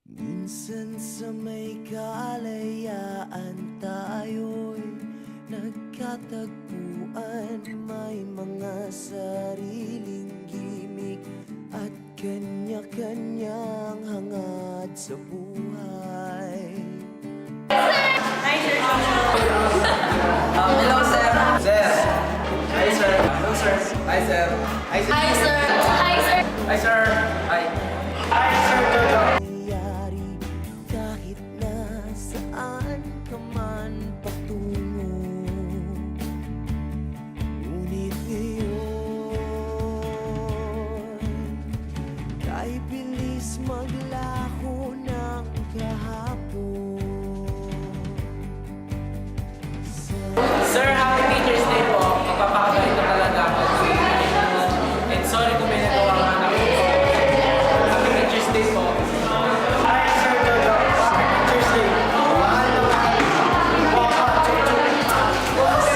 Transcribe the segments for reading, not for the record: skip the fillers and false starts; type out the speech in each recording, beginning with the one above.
Minsan sa may kalayaan tayo'y nagkatagpuan. May mga sariling gimik at kanya-kanyang hangad sa buhay. Hi, sir. Hello, sir. Sir. Hi, sir. Hello, sir. Hi, sir. Hi, sir. Hi, sir. Hi, sir. Hi, sir. Hi. Hi, sir. Jojo. Nangyayari kahit na saan ka man patungo. Ngunit ngayon, kay bilis maglaho ng kahapon. Sir, happy Teacher's Day po. Magpapakagalit na talaga ako. And sorry kung may nagawa ang anak ko. Happy Teacher's Day po. Hi, sir. Jojo. Teacher's Day.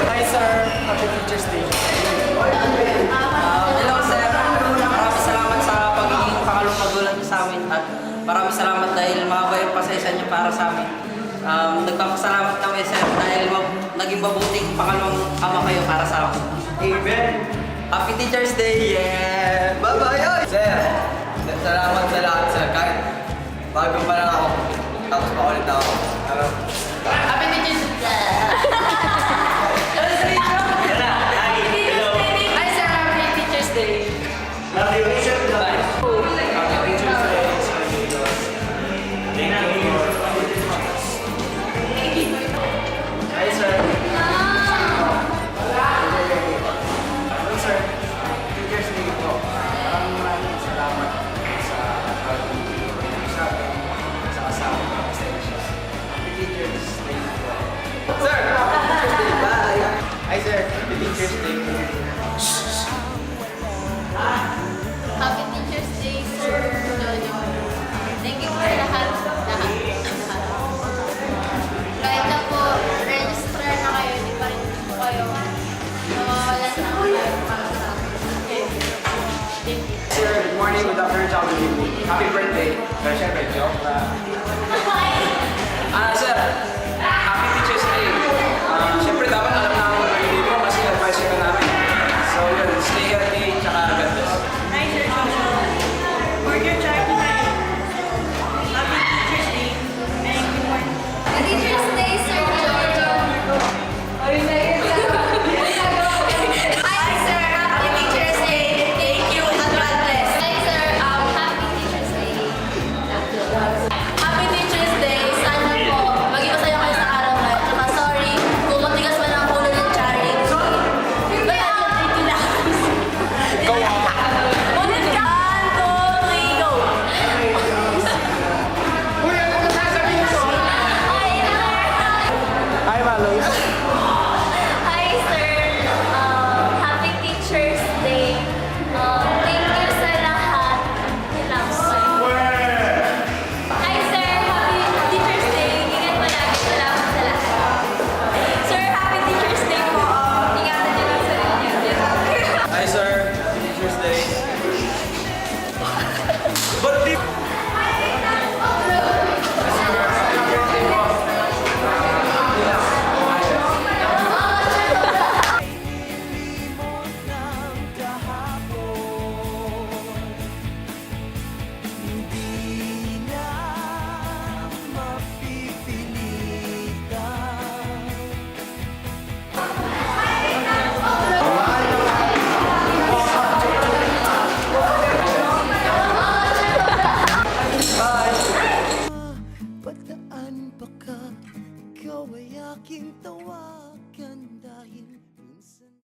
Hi, sir. Happy Teacher's Day. Hello, sir. Maraming salamat sa pagiging pangalong magulang niyo sa amin. At maraming salamat dahil mahaba yung pasensya niyo para sa amin. Nagpapasalamat kami, sir, dahil naging mabuting pangalawang ama kayo para sa akin. Amen. Happy Teacher's Day! Yeah! Bye-bye! Sir, salamat sa lahat, sir. Kahit bago pa lang ako, tapos pa ulit ako. Ano? Happy Teacher's Day. Hi, sir. Happy Teacher's Day. Love you, sir. Bye. Happy Teacher's Day! Thank you. Hi, sir. Hello, sir. Teacher's Day po. Maraming salamat sa pag-ibig sa akin, sa kasama ng pasensya. Happy Teacher's Day po. Sir, Happy Teacher's Day. Bye. Hi, sir. Happy Teacher's Day po. Happy Teacher's Day, sir. Jojo. Thank you for lahat. Kahit na po, registrar na kayo, hindi pa rin po kayo nawawalan ng life para sa akin. Thank you. Sir, good morning, good afternoon, sa akin. Happy birthday. Pero syempre, joke na. Sir, Happy Teacher's Day. Siyempre dapat alam na ako birthday ko kasi advice ka namin. So yun, stay healthy, tsaka God bless. Hi, Sir Jojo. For your child tonight, happy Teacher's Day. And good morning. Teacher's Day, Sir Jojo. Hi, sir. Happy Teacher's Day. Thank you and God bless. Hi, sir. Happy Teacher's Day. Happy Teacher's Day. Sana po maging masaya kayo sa araw na ito. Tsaka sorry kung matigas man ang ulo ng Charlie. Kaya thank you lang. Go on. Ulit ka. 1, 2, 3, go. Hi, Malos. Hi, sir. Happy Teacher's Day. Thank you sa lahat. Lang, sir. Hi, sir. Happy Teacher's Day. Ingat palagi. Salamat sa lahat. Sir, Happy Teacher's Day po. Ingatan niyo lang sa inyo. Hi, sir. Happy Teacher's Day. But di... Limot ng kahapon, hindi na mapipilitan. Bataan pa ka, ikaw ay aking tawagan.